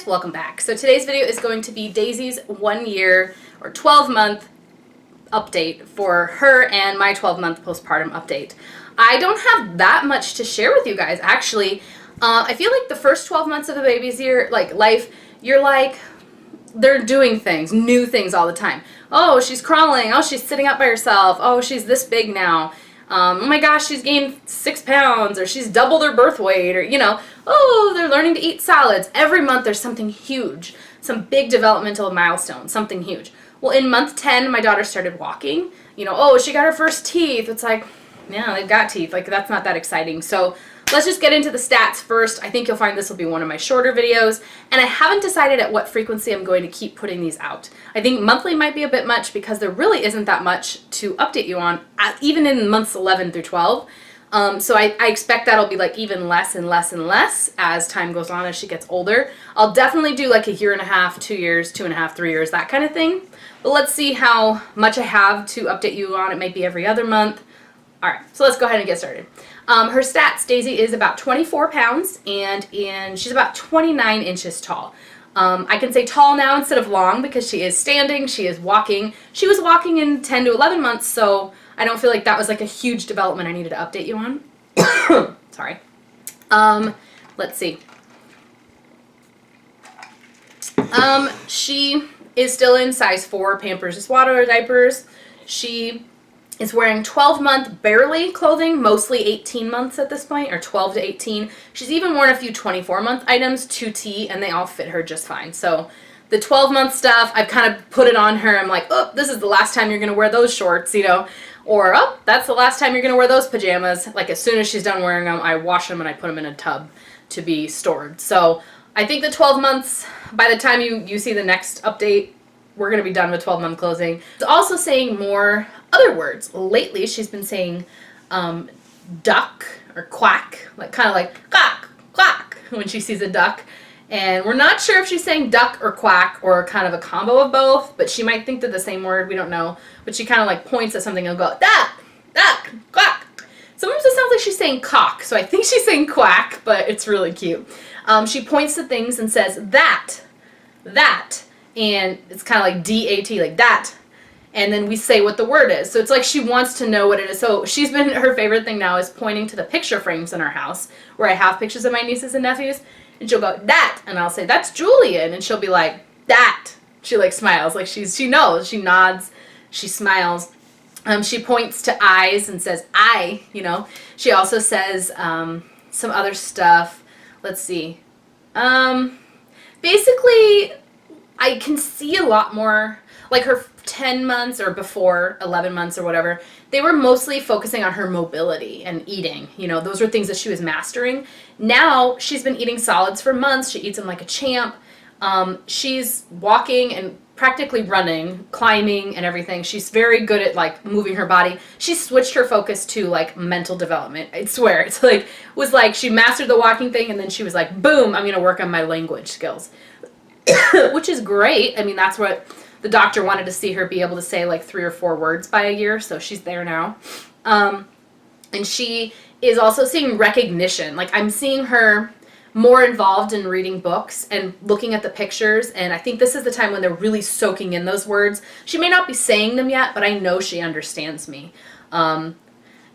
guys, welcome back. So today's video is going to be Daisy's 1 year or 12-month update for her and my 12-month postpartum update. I don't have that much to share with you guys, actually. I feel like the first 12 months of a baby's life, you're like, they're doing things, new things all the time. Oh, she's crawling. Oh, she's sitting up by herself. Oh, she's this big now. Oh my gosh, she's gained 6 pounds, or she's doubled her birth weight, or, you know, oh, they're learning to eat salads. Every month there's something huge, some big developmental milestone, something huge. Well, in month 10, my daughter started walking. You know, oh, she got her first teeth. It's like, yeah, they've got teeth. Like, that's not that exciting. So let's just get into the stats first. I think you'll find this will be one of my shorter videos, and I haven't decided at what frequency I'm going to keep putting these out. I think monthly might be a bit much because there really isn't that much to update you on, even in months 11 through 12. So I expect that'll be like even less and less and less as time goes on, as she gets older. I'll definitely do like a year and a half, 2 years, 2.5, 3 years, that kind of thing. But let's see how much I have to update you on. It might be every other month. All right, so let's go ahead and get started. Her stats, Daisy is about 24 pounds and she's about 29 inches tall. I can say tall now instead of long because she is standing, she is walking. She was walking in 10 to 11 months, so I don't feel like that was like a huge development I needed to update you on. Sorry. Let's see. She is still in size 4 Pampers Swaddler diapers. She is wearing 12-month barely clothing, mostly 18 months at this point, or 12 to 18. She's even worn a few 24-month items, 2T, and they all fit her just fine. So the 12-month stuff, I've kind of put it on her. I'm like, oh, this is the last time you're going to wear those shorts, you know. Or, oh, that's the last time you're going to wear those pajamas. Like, as soon as she's done wearing them, I wash them and I put them in a tub to be stored. So I think the 12 months, by the time you see the next update, we're going to be done with 12-month clothing. It's also saying more other words. Lately, she's been saying duck or quack, like kind of like quack, quack when she sees a duck. And we're not sure if she's saying duck or quack or kind of a combo of both, but she might think they're the same word. We don't know. But she kind of like points at something and go, duck, duck, quack. Sometimes it sounds like she's saying cock, so I think she's saying quack, but it's really cute. She points to things and says that, and it's kind of like D-A-T, like that. And then we say what the word is. So it's like she wants to know what it is. So she's been, her favorite thing now is pointing to the picture frames in our house where I have pictures of my nieces and nephews. And she'll go, that. And I'll say, that's Julian. And she'll be like, that. She like smiles. Like she knows. She nods. She smiles. She points to eyes and says, I, you know. She also says some other stuff. Let's see. Basically, I can see a lot more, like her 10 months or before 11 months or whatever, they were mostly focusing on her mobility and eating. You know, those were things that she was mastering. Now she's been eating solids for months. She eats them like a champ. She's walking and practically running, climbing and everything. She's very good at like moving her body. She switched her focus to like mental development. I swear. It's like, it was like she mastered the walking thing and then she was like, boom, I'm going to work on my language skills. Which is great. I mean, that's what the doctor wanted to see her be able to say like 3 or 4 words by a year, so she's there now. And she is also seeing recognition. Like, I'm seeing her more involved in reading books and looking at the pictures, and I think this is the time when they're really soaking in those words. She may not be saying them yet, but I know she understands me. And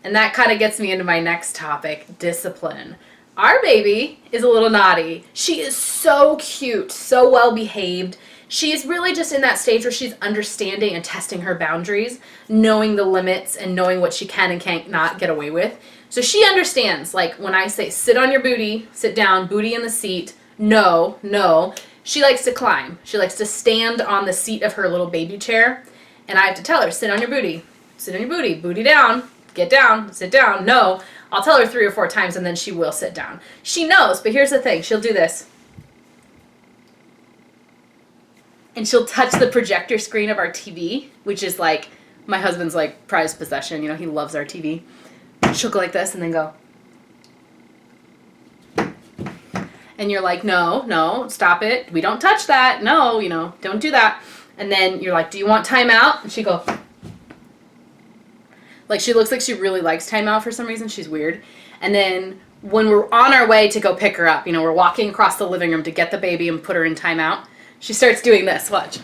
that kind of gets me into my next topic, discipline. Our baby is a little naughty. She is so cute, so well behaved. She's really just in that stage where she's understanding and testing her boundaries, knowing the limits and knowing what she can and can't not get away with. So she understands, like when I say sit on your booty, sit down, booty in the seat, no, no. She likes to climb. She likes to stand on the seat of her little baby chair, and I have to tell her, sit on your booty, booty down, get down, sit down, no. I'll tell her 3 or 4 times and then she will sit down. She knows, but here's the thing. She'll do this. And she'll touch the projector screen of our TV, which is like my husband's like prized possession. You know, he loves our TV. She'll go like this and then go. And you're like, no, no, stop it. We don't touch that. No, you know, don't do that. And then you're like, do you want timeout? And she goes. Like, she looks like she really likes timeout for some reason. She's weird. And then when we're on our way to go pick her up, you know, we're walking across the living room to get the baby and put her in timeout, she starts doing this. Watch.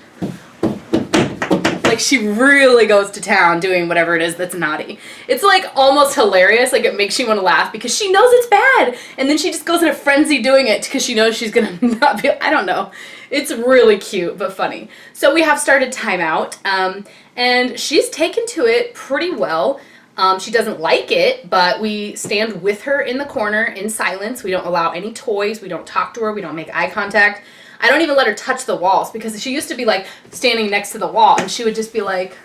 Like, she really goes to town doing whatever it is that's naughty. It's like almost hilarious. Like, it makes you want to laugh because she knows it's bad. And then she just goes in a frenzy doing it because she knows she's going to not be, I don't know. It's really cute, but funny. So we have started timeout, and she's taken to it pretty well. She doesn't like it, but we stand with her in the corner in silence. We don't allow any toys. We don't talk to her. We don't make eye contact. I don't even let her touch the walls because she used to be like standing next to the wall and she would just be like,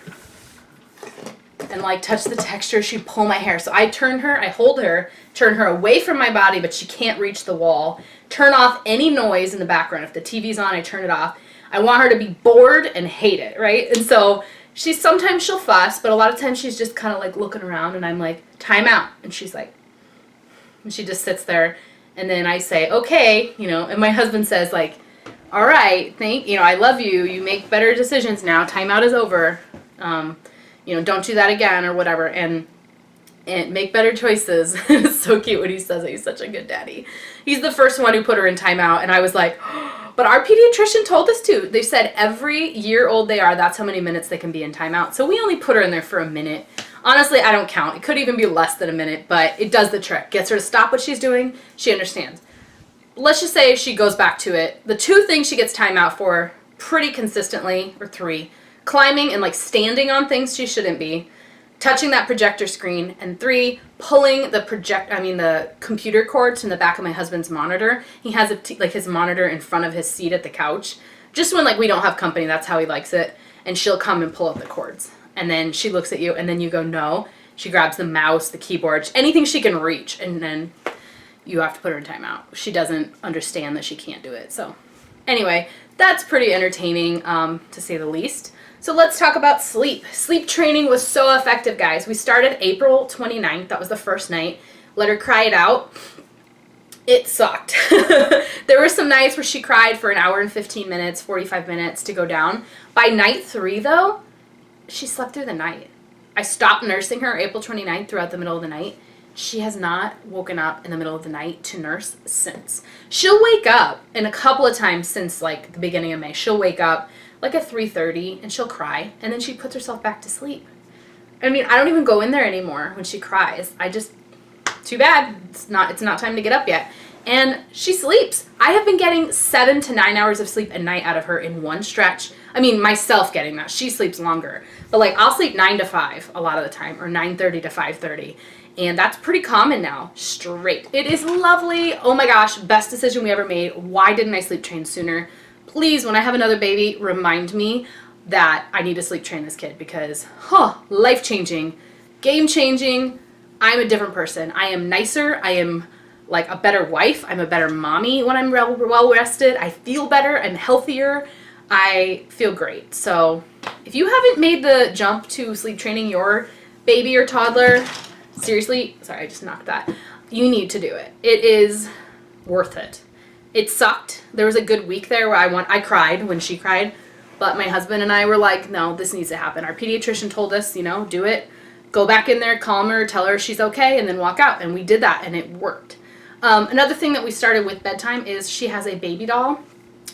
and like touch the texture. She'd pull my hair. So I turn her, I hold her, turn her away from my body, but she can't reach the wall. Turn off any noise in the background. If the TV's on, I turn it off. I want her to be bored and hate it, right? And so sometimes she'll fuss, but a lot of times she's just kind of like looking around and I'm like, time out. And she's like, and she just sits there. And then I say, okay, you know, and my husband says like, all right, I love you. You make better decisions now. Timeout is over. Don't do that again or whatever. And make better choices. It's so cute when he says it. He's such a good daddy. He's the first one who put her in timeout. And I was like, but our pediatrician told us to. They said every year old they are, that's how many minutes they can be in timeout. So we only put her in there for a minute. Honestly, I don't count. It could even be less than a minute, but it does the trick. Gets her to stop what she's doing. She understands. Let's just say she goes back to it. The 2 things she gets timeout for pretty consistently, or 3, climbing and like standing on things she shouldn't be, touching that projector screen, and 3, pulling the computer cords from the back of my husband's monitor. He has his monitor in front of his seat at the couch. Just when like we don't have company, that's how he likes it. And she'll come and pull up the cords. And then she looks at you and then you go, no. She grabs the mouse, the keyboard, anything she can reach, and then you have to put her in timeout. She doesn't understand that she can't do it. So anyway, that's pretty entertaining, to say the least. So let's talk about sleep. Sleep training was so effective, guys. We started April 29th. That was the first night. Let her cry it out. It sucked. There were some nights where she cried for an hour and 15 minutes, 45 minutes to go down. By night 3, though, she slept through the night. I stopped nursing her April 29th throughout the middle of the night. She has not woken up in the middle of the night to nurse since. She'll wake up, and a couple of times since like the beginning of May, she'll wake up like at 3:30 and she'll cry, and then she puts herself back to sleep. I mean, I don't even go in there anymore when she cries. Too bad, it's not time to get up yet. And she sleeps. I have been getting 7 to 9 hours of sleep a night out of her in one stretch. I mean, myself getting that. She sleeps longer. But like, I'll sleep 9 to 5 a lot of the time, or 9:30 to 5:30. And that's pretty common now, straight. It is lovely. Oh my gosh, best decision we ever made. Why didn't I sleep train sooner? Please, when I have another baby, remind me that I need to sleep train this kid because, life-changing, game-changing. I'm a different person. I am nicer. I am like a better wife. I'm a better mommy when I'm well rested. I feel better. I'm healthier. I feel great. So if you haven't made the jump to sleep training your baby or toddler, seriously, sorry, I just knocked that. You need to do it. It is worth it. It sucked. There was a good week there where I cried when she cried, but my husband and I were like, no, this needs to happen. Our pediatrician told us, do it. Go back in there, calm her, tell her she's okay, and then walk out. And we did that, and it worked. Another thing that we started with bedtime is she has a baby doll.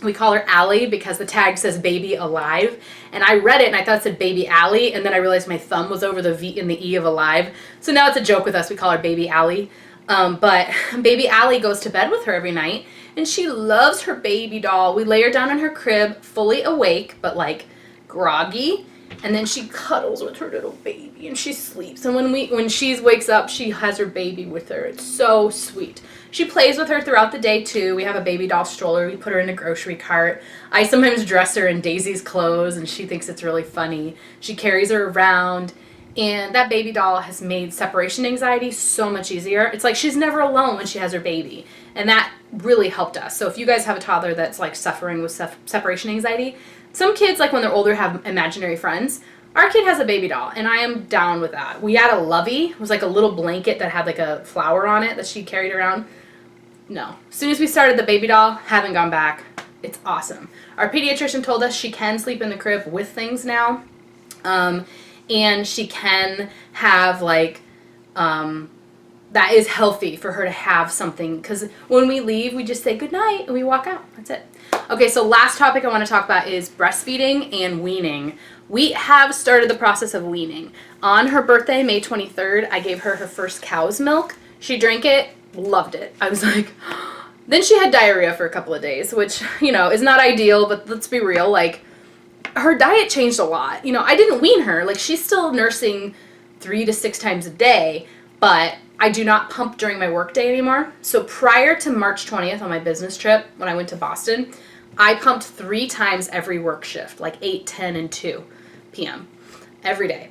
We call her Allie because the tag says baby alive. And I read it and I thought it said baby Allie. And then I realized my thumb was over the V and the E of alive. So now it's a joke with us. We call her baby Allie. But baby Allie goes to bed with her every night. And she loves her baby doll. We lay her down in her crib, fully awake, but like groggy. And then she cuddles with her little baby and she sleeps. And when she wakes up, she has her baby with her. It's so sweet. She plays with her throughout the day too. We have a baby doll stroller. We put her in a grocery cart. I sometimes dress her in Daisy's clothes and she thinks it's really funny. She carries her around. And that baby doll has made separation anxiety so much easier. It's like she's never alone when she has her baby. And that really helped us. So if you guys have a toddler that's like suffering with separation anxiety, some kids, like when they're older, have imaginary friends. Our kid has a baby doll, and I am down with that. We had a Lovey. It was like a little blanket that had like a flower on it that she carried around. No. As soon as we started the baby doll, haven't gone back. It's awesome. Our pediatrician told us she can sleep in the crib with things now. And she can have like that is healthy for her to have something, because when we leave, we just say goodnight and we walk out. That's it. Okay, so last topic I want to talk about is breastfeeding and weaning. We have started the process of weaning. On her birthday, May 23rd, I gave her her first cow's milk. She drank it, loved it. I was like, then she had diarrhea for a couple of days, which, you know, is not ideal, but let's be real, like, her diet changed a lot. You know, I didn't wean her. Like, she's still nursing 3 to 6 times a day, but I do not pump during my work day anymore. So prior to March 20th on my business trip, when I went to Boston, I pumped 3 times every work shift, like 8, 10, and 2 p.m. every day.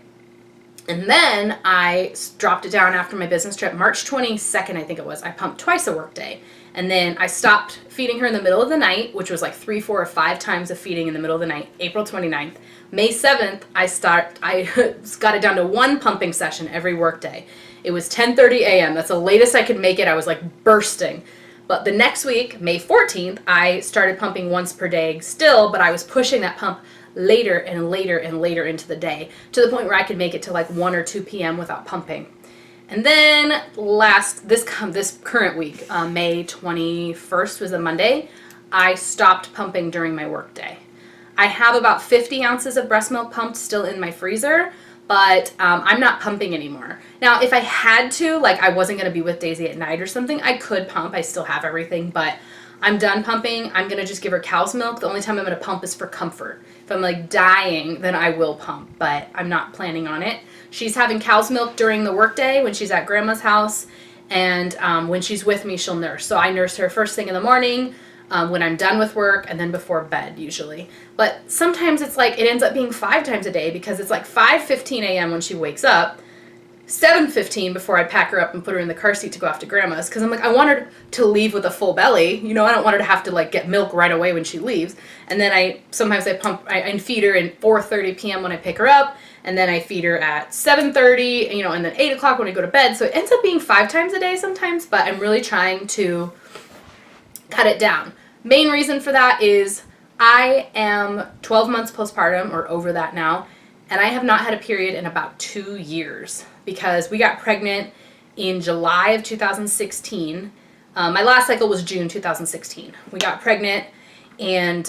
And then I dropped it down after my business trip. March 22nd, I think it was, I pumped twice a work day. And then I stopped feeding her in the middle of the night, which was like 3, 4, or 5 times of feeding in the middle of the night, April 29th. May 7th, I got it down to 1 pumping session every work day. It was 10:30 a.m. That's the latest I could make it. I was like bursting. But the next week, May 14th, I started pumping once per day still, but I was pushing that pump later and later and later into the day, to the point where I could make it to like 1 or 2 p.m. without pumping. And then this current week, May 21st was a Monday, I stopped pumping during my work day. I have about 50 ounces of breast milk pumped still in my freezer, but I'm not pumping anymore. Now, if I had to, like I wasn't going to be with Daisy at night or something, I could pump. I still have everything, but I'm done pumping. I'm going to just give her cow's milk. The only time I'm going to pump is for comfort. If I'm like dying, then I will pump, but I'm not planning on it. She's having cow's milk during the workday when she's at grandma's house, and when she's with me, she'll nurse. So I nurse her first thing in the morning, when I'm done with work, and then before bed usually. But sometimes it's like it ends up being 5 times a day, because it's like 5:15 a.m. when she wakes up, 7:15 before I pack her up and put her in the car seat to go off to grandma's, because I'm like, I want her to leave with a full belly. You know, I don't want her to have to like get milk right away when she leaves. And then sometimes I feed her at 4:30 p.m. when I pick her up, and then I feed her at 7:30, you know, and then 8 o'clock when I go to bed. So it ends up being 5 times a day sometimes, but I'm really trying to cut it down. Main reason for that is I am 12 months postpartum, or over that now, and I have not had a period in about 2 years, because we got pregnant in July of 2016. My last cycle was June 2016. We got pregnant, and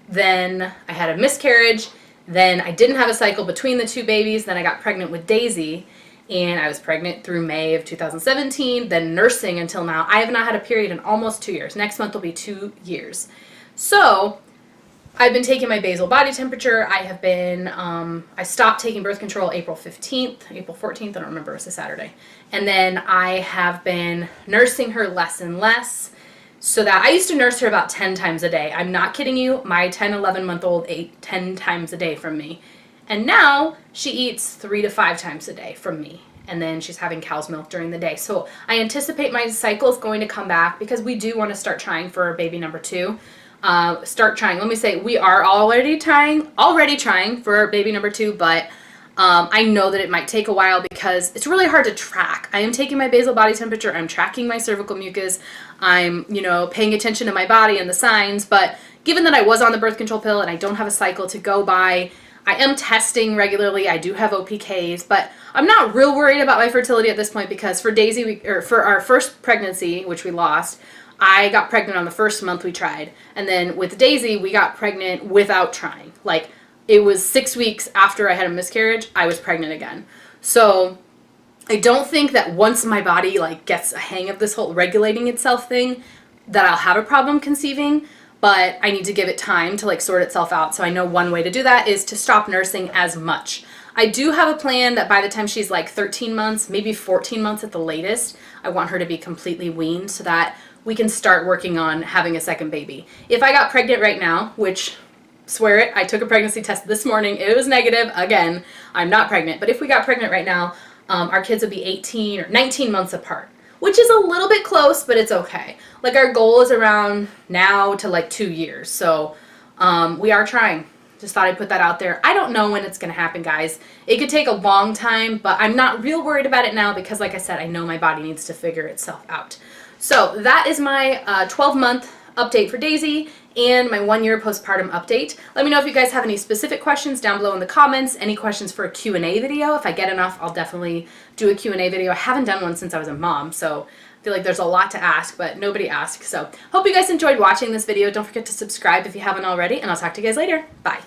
then I had a miscarriage. Then I didn't have a cycle between the 2 babies. Then I got pregnant with Daisy, and I was pregnant through May of 2017, then nursing until now. I have not had a period in almost 2 years. Next month will be 2 years. So I've been taking my basal body temperature. I stopped taking birth control April 14th, I don't remember, it was a Saturday. And then I have been nursing her less and less, so that I used to nurse her about 10 times a day. I'm not kidding you. My 10, 11-month-old ate 10 times a day from me. And now she eats 3 to 5 times a day from me. And then she's having cow's milk during the day. So I anticipate my cycle is going to come back, because we do want to start trying for baby number 2. Let me say, we are already trying for baby number 2, but I know that it might take a while, because it's really hard to track. I am taking my basal body temperature, I'm tracking my cervical mucus, I'm, paying attention to my body and the signs, but given that I was on the birth control pill and I don't have a cycle to go by, I am testing regularly. I do have OPKs, but I'm not real worried about my fertility at this point, because for Daisy, for our first pregnancy, which we lost, I got pregnant on the first month we tried. And then with Daisy, we got pregnant without trying. Like, it was 6 weeks after I had a miscarriage, I was pregnant again. So I don't think that once my body like gets a hang of this whole regulating itself thing, that I'll have a problem conceiving, but I need to give it time to like sort itself out. So I know one way to do that is to stop nursing as much. I do have a plan that by the time she's like 13 months, maybe 14 months at the latest, I want her to be completely weaned, so that we can start working on having a second baby. If I got pregnant right now, which, swear it, I took a pregnancy test this morning, it was negative. Again, I'm not pregnant, but if we got pregnant right now, our kids would be 18 or 19 months apart, which is a little bit close, but it's okay. Like, our goal is around now to like 2 years. So we are trying. Just thought I'd put that out there. I don't know when it's going to happen, guys. It could take a long time, but I'm not real worried about it now, because like I said, I know my body needs to figure itself out. So that is my 12-month update for Daisy and my 1-year postpartum update. Let me know if you guys have any specific questions down below in the comments, any questions for a Q&A video. If I get enough, I'll definitely do a Q&A video. I haven't done one since I was a mom, so I feel like there's a lot to ask, but nobody asked. So hope you guys enjoyed watching this video. Don't forget to subscribe if you haven't already, and I'll talk to you guys later. Bye.